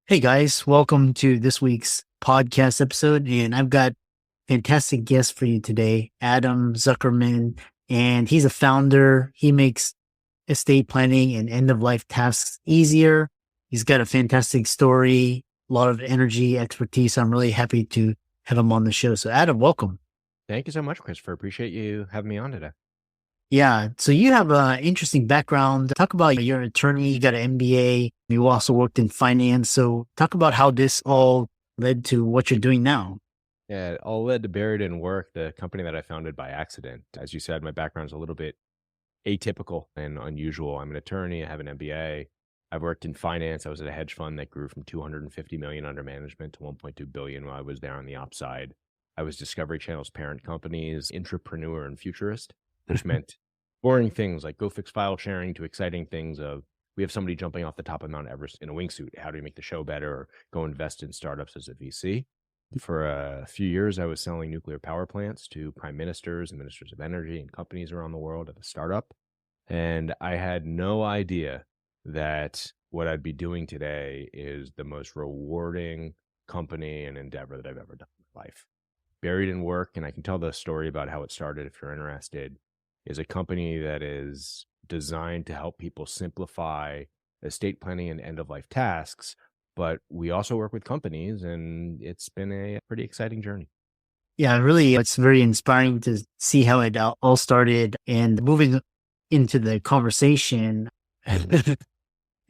Hey guys, welcome to this week's podcast episode. And I've got fantastic guest for you today, Adam Zuckerman. And he's a founder. He makes estate planning and end of life tasks easier. He's got a fantastic story, a lot of energy, expertise. I'm really happy to have him on the show. So, Adam, welcome. Thank you so much, Christopher. Appreciate you having me on today. Yeah. So, you have an interesting background. Talk about you're an attorney, you got an MBA, you also worked in finance. So, talk about how this all led to what you're doing now. Yeah, it all led to Buried in Work, the company that I founded by accident. As you said, my background's a little bit atypical and unusual. I'm an attorney. I have an MBA. I've worked in finance. I was at a hedge fund that grew from 250 million under management to 1.2 billion while I was there on the ops side. I was Discovery Channel's parent company's intrapreneur and futurist, which meant boring things like go fix file sharing to exciting things of we have somebody jumping off the top of Mount Everest in a wingsuit. How do we make the show better? Or go invest in startups as a VC. For a few years, I was selling nuclear power plants to prime ministers and ministers of energy and companies around the world at a startup. And I had no idea that what I'd be doing today is the most rewarding company and endeavor that I've ever done in my life. Buried in Work, and I can tell the story about how it started if you're interested, is a company that is designed to help people simplify estate planning and end of life tasks. But we also work with companies, and it's been a pretty exciting journey. Yeah, really, it's very inspiring to see how it all started. And moving into the conversation, a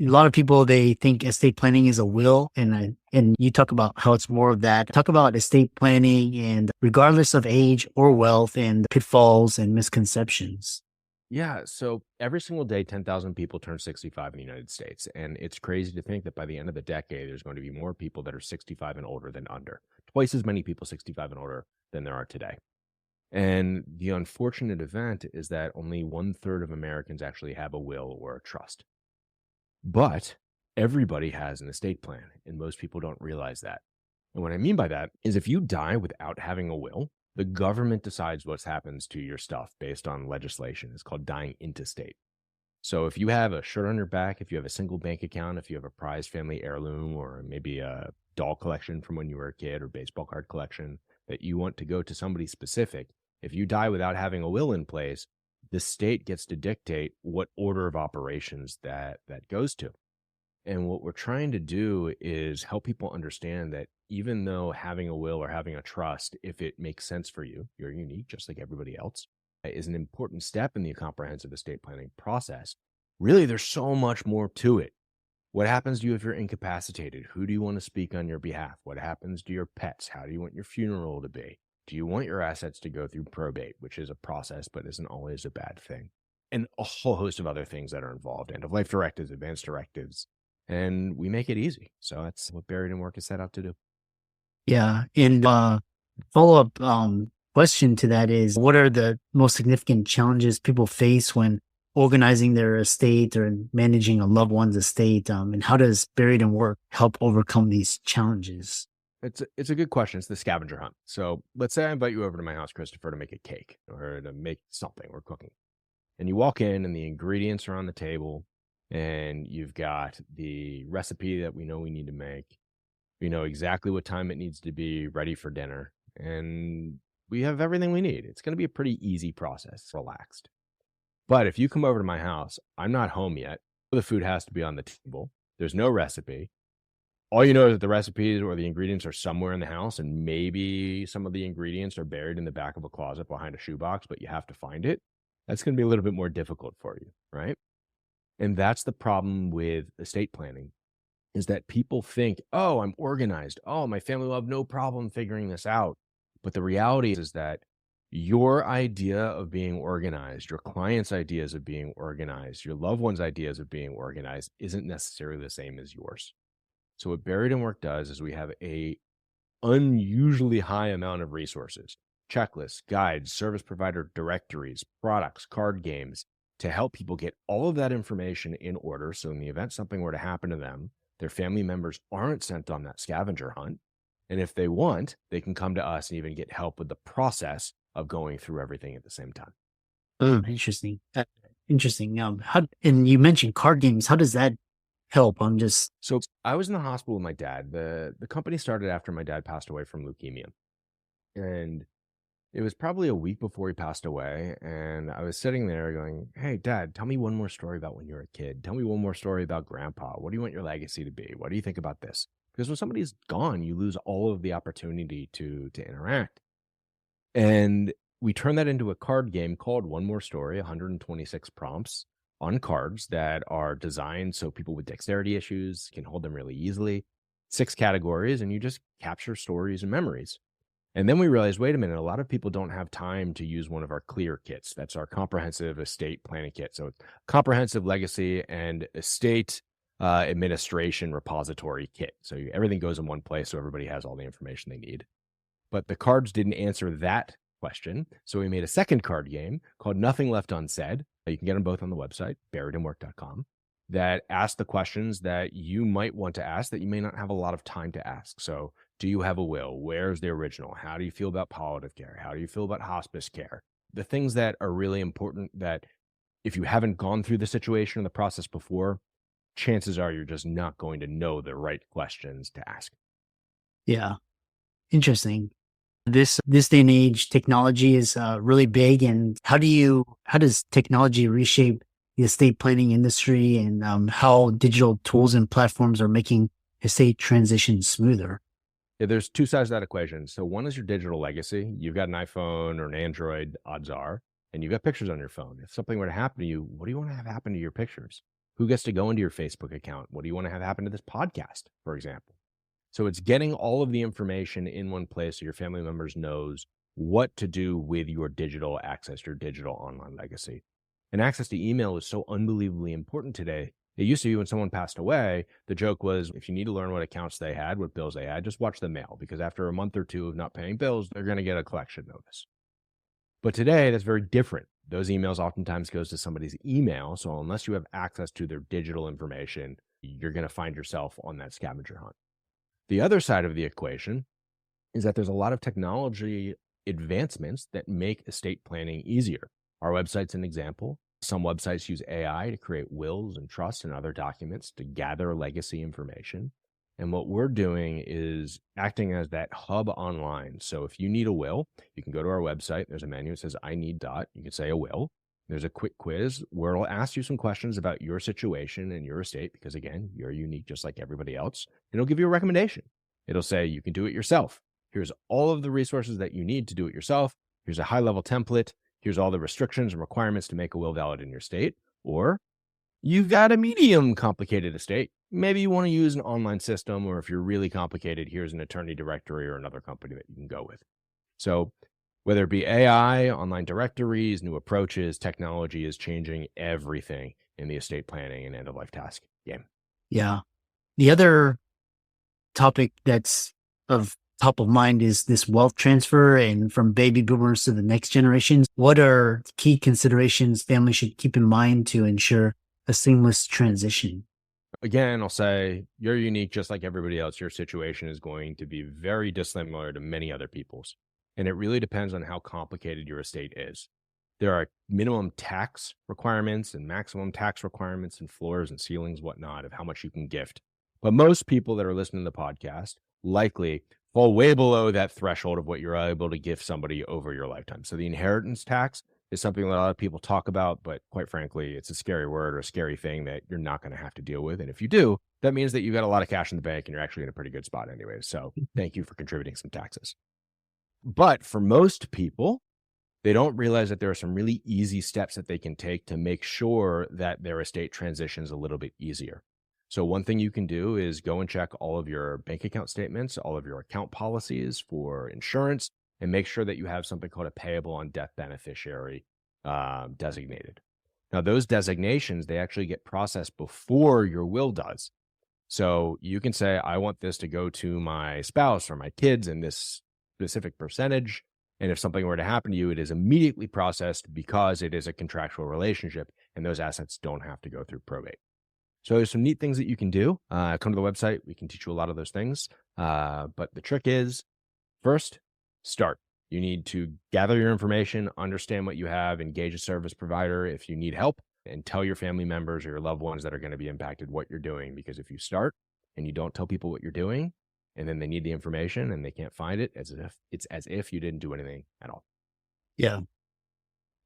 lot of people, they think estate planning is a will. And you talk about how it's more of that. Talk about estate planning and regardless of age or wealth and pitfalls and misconceptions. Yeah, so every single day, 10,000 people turn 65 in the United States. And it's crazy to think that by the end of the decade, there's going to be more people that are 65 and older than under. Twice as many people 65 and older than there are today. And the unfortunate event is that only 1/3 of Americans actually have a will or a trust. But everybody has an estate plan, and most people don't realize that. And what I mean by that is if you die without having a will, the government decides what happens to your stuff based on legislation. It's called dying intestate. So if you have a shirt on your back, if you have a single bank account, if you have a prized family heirloom, or maybe a doll collection from when you were a kid or baseball card collection that you want to go to somebody specific, if you die without having a will in place, the state gets to dictate what order of operations that goes to. And what we're trying to do is help people understand that even though having a will or having a trust, if it makes sense for you, you're unique, just like everybody else, is an important step in the comprehensive estate planning process. Really, there's so much more to it. What happens to you if you're incapacitated? Who do you want to speak on your behalf? What happens to your pets? How do you want your funeral to be? Do you want your assets to go through probate, which is a process but isn't always a bad thing? And a whole host of other things that are involved, end of life directives, advanced directives, and we make it easy. So that's what Buried in Work is set out to do. Yeah. And follow up question to that is what are the most significant challenges people face when organizing their estate or managing a loved one's estate? And how does Buried in Work help overcome these challenges? It's a good question. It's the scavenger hunt. So let's say I invite you over to my house, Christopher, to make a cake or to make something we're cooking. And you walk in and the ingredients are on the table and you've got the recipe that we know we need to make. We know exactly what time it needs to be ready for dinner. And we have everything we need. It's going to be a pretty easy process, relaxed. But if you come over to my house, I'm not home yet. The food has to be on the table. There's no recipe. All you know is that the recipes or the ingredients are somewhere in the house, and maybe some of the ingredients are buried in the back of a closet behind a shoebox, but you have to find it. That's going to be a little bit more difficult for you, right? And that's the problem with estate planning is that people think, oh, I'm organized. Oh, my family will have no problem figuring this out. But the reality is that your idea of being organized, your client's ideas of being organized, your loved one's ideas of being organized isn't necessarily the same as yours. So what Buried in Work does is we have a unusually high amount of resources, checklists, guides, service provider directories, products, card games to help people get all of that information in order. So in the event something were to happen to them, their family members aren't sent on that scavenger hunt. And if they want, they can come to us and even get help with the process of going through everything at the same time. Oh, interesting. Interesting. And you mentioned card games. How does that help. I'm just, So I was in the hospital with my dad. The company started after my dad passed away from leukemia. And it was probably a week before he passed away. And I was sitting there going, "Hey, Dad, tell me one more story about when you were a kid. Tell me one more story about grandpa. What do you want your legacy to be? What do you think about this?" Because when somebody's gone, you lose all of the opportunity to interact. And we turned that into a card game called One More Story, 126 prompts on cards that are designed so people with dexterity issues can hold them really easily. 6 categories, and you just capture stories and memories. And then we realized, wait a minute, a lot of people don't have time to use one of our clear kits. That's our comprehensive estate planning kit. So comprehensive legacy and estate administration repository kit. So everything goes in one place so everybody has all the information they need. But the cards didn't answer that question. So we made a second card game called Nothing Left Unsaid. You can get them both on the website, buriedinwork.com, that ask the questions that you might want to ask that you may not have a lot of time to ask. So do you have a will? Where's the original? How do you feel about palliative care? How do you feel about hospice care? The things that are really important that if you haven't gone through the situation or the process before, chances are you're just not going to know the right questions to ask. yeah, interesting. This day and age, technology is really big. And how does technology reshape the estate planning industry, and how digital tools and platforms are making estate transition smoother? Yeah, there's two sides to that equation. So one is your digital legacy. You've got an iPhone or an Android, odds are, and you've got pictures on your phone. If something were to happen to you, what do you want to have happen to your pictures? Who gets to go into your Facebook account? What do you want to have happen to this podcast, for example? So it's getting all of the information in one place so your family members knows what to do with your digital access, your digital online legacy. And access to email is so unbelievably important today. It used to be when someone passed away, the joke was if you need to learn what accounts they had, what bills they had, just watch the mail, because after a month or two of not paying bills, they're going to get a collection notice. But today, that's very different. Those emails oftentimes goes to somebody's email. So unless you have access to their digital information, you're going to find yourself on that scavenger hunt. The other side of the equation is that there's a lot of technology advancements that make estate planning easier. Our website's an example. Some websites use AI to create wills and trusts and other documents to gather legacy information. And what we're doing is acting as that hub online. So if you need a will, you can go to our website. There's a menu that says I need dot. You can say a will. There's a quick quiz where it'll ask you some questions about your situation and your estate, because again, you're unique just like everybody else. And it'll give you a recommendation. It'll say you can do it yourself. Here's all of the resources that you need to do it yourself. Here's a high-level template. Here's all the restrictions and requirements to make a will valid in your state. Or you've got a medium complicated estate. Maybe you want to use an online system, or if you're really complicated, here's an attorney directory or another company that you can go with. So whether it be AI, online directories, new approaches, technology is changing everything in the estate planning and end-of-life task game. Yeah. The other topic that's of top of mind is this wealth transfer, and from baby boomers to the next generations. What are key considerations families should keep in mind to ensure a seamless transition? Again, I'll say you're unique just like everybody else. Your situation is going to be very dissimilar to many other people's. And it really depends on how complicated your estate is. There are minimum tax requirements and maximum tax requirements and floors and ceilings, whatnot, of how much you can gift. But most people that are listening to the podcast likely fall way below that threshold of what you're able to gift somebody over your lifetime. So the inheritance tax is something that a lot of people talk about, but quite frankly, it's a scary word or a scary thing that you're not going to have to deal with. And if you do, that means that you've got a lot of cash in the bank and you're actually in a pretty good spot anyways. So thank you for contributing some taxes. But for most people, they don't realize that there are some really easy steps that they can take to make sure that their estate transitions a little bit easier. So one thing you can do is go and check all of your bank account statements, all of your account policies for insurance, and make sure that you have something called a payable on death beneficiary designated. Now, those designations, they actually get processed before your will does. So you can say, I want this to go to my spouse or my kids in this specific percentage. And if something were to happen to you, it is immediately processed because it is a contractual relationship and those assets don't have to go through probate. So there's some neat things that you can do. Come to the website. We can teach you a lot of those things. But the trick is, first, start. You need to gather your information, understand what you have, engage a service provider if you need help. and tell your family members or your loved ones that are going to be impacted what you're doing. Because if you start and you don't tell people what you're doing, and then they need the information and they can't find it, it's as if you didn't do anything at all. Yeah.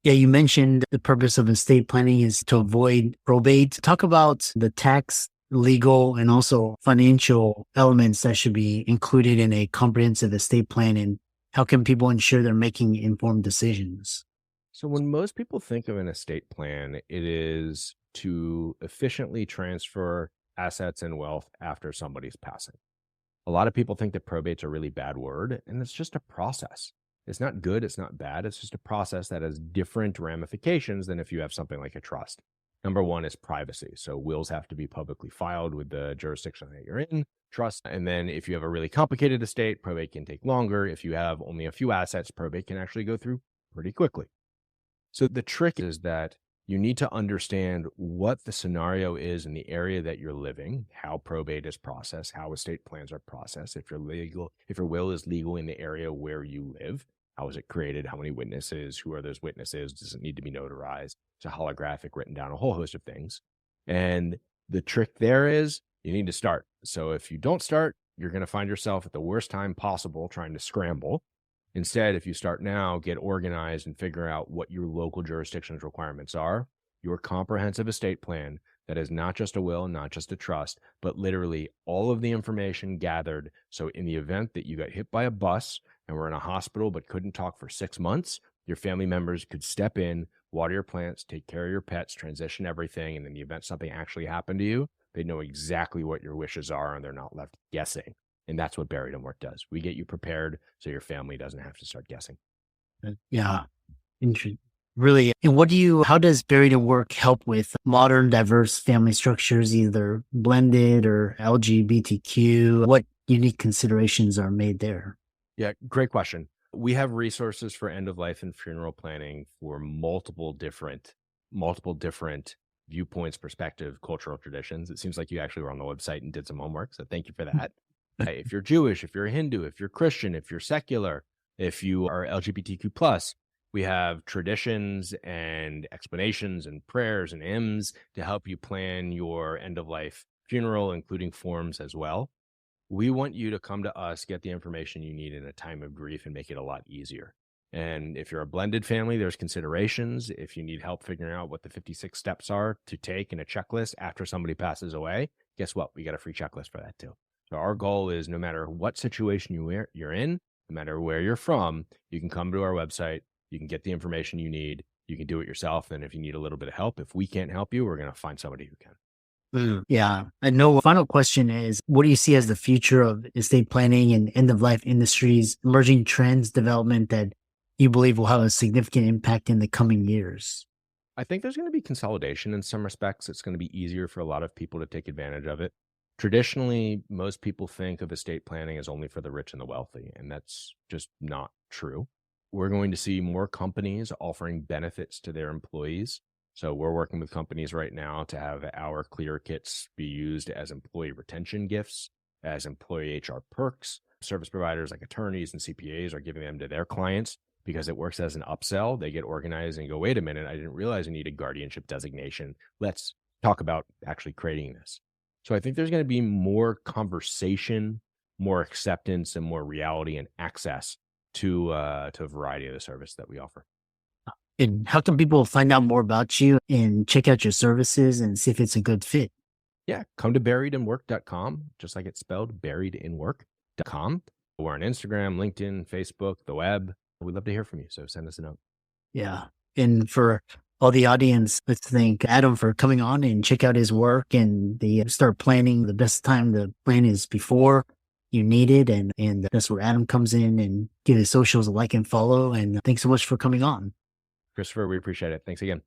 Yeah, you mentioned the purpose of estate planning is to avoid probate. Talk about the tax, legal, and also financial elements that should be included in a comprehensive estate plan, and how can people ensure they're making informed decisions? So when most people think of an estate plan, it is to efficiently transfer assets and wealth after somebody's passing. A lot of people think that probate's a really bad word, and it's just a process. It's not good, it's not bad. It's just a process that has different ramifications than if you have something like a trust. Number one is privacy. So wills have to be publicly filed with the jurisdiction that you're in, trust. And then if you have a really complicated estate, probate can take longer. If you have only a few assets, probate can actually go through pretty quickly. So the trick is that you need to understand what the scenario is in the area that you're living, how probate is processed, how estate plans are processed. If your will is legal in the area where you live, how is it created? How many witnesses? Who are those witnesses? Does it need to be notarized? Is it holographic, written down? A whole host of things. And the trick there is you need to start. So if you don't start, you're going to find yourself at the worst time possible trying to scramble. Instead, if you start now, get organized and figure out what your local jurisdiction's requirements are, your comprehensive estate plan that is not just a will, not just a trust, but literally all of the information gathered. So in the event that you got hit by a bus and were in a hospital but couldn't talk for 6 months, your family members could step in, water your plants, take care of your pets, transition everything, and in the event something actually happened to you, they know exactly what your wishes are and they're not left guessing. And that's what Buried in Work does. We get you prepared so your family doesn't have to start guessing. Yeah. Interesting. Really. And how does Buried in Work help with modern diverse family structures, either blended or LGBTQ? What unique considerations are made there? Yeah, great question. We have resources for end of life and funeral planning for multiple different viewpoints, perspective, cultural traditions. It seems like you actually were on the website and did some homework. So thank you for that. If you're Jewish, if you're Hindu, if you're Christian, if you're secular, if you are LGBTQ+, we have traditions and explanations and prayers and hymns to help you plan your end-of-life funeral, including forms as well. We want you to come to us, get the information you need in a time of grief and make it a lot easier. And if you're a blended family, there's considerations. If you need help figuring out what the 56 steps are to take in a checklist after somebody passes away, guess what? We got a free checklist for that too. So our goal is no matter what situation you're in, no matter where you're from, you can come to our website, you can get the information you need, you can do it yourself. And if you need a little bit of help, if we can't help you, we're going to find somebody who can. Yeah. And no, final question is, what do you see as the future of estate planning and end-of-life industries, emerging trends, development that you believe will have a significant impact in the coming years? I think there's going to be consolidation in some respects. It's going to be easier for a lot of people to take advantage of it. Traditionally, most people think of estate planning as only for the rich and the wealthy, and that's just not true. We're going to see more companies offering benefits to their employees. So we're working with companies right now to have our clear kits be used as employee retention gifts, as employee HR perks. Service providers like attorneys and CPAs are giving them to their clients because it works as an upsell. They get organized and go, wait a minute, I didn't realize I needed guardianship designation. Let's talk about actually creating this. So I think there's going to be more conversation, more acceptance, and more reality and access to a variety of the service that we offer. And how can people find out more about you and check out your services and see if it's a good fit? Yeah, come to buriedinwork.com, just like it's spelled, buriedinwork.com. We're on Instagram, LinkedIn, Facebook, the web. We'd love to hear from you, so send us a note. Yeah. And for all the audience, let's thank Adam for coming on and check out his work and start planning. The best time to plan is before you need it. And that's where Adam comes in, and give his socials a like and follow. And thanks so much for coming on. Christopher, we appreciate it. Thanks again.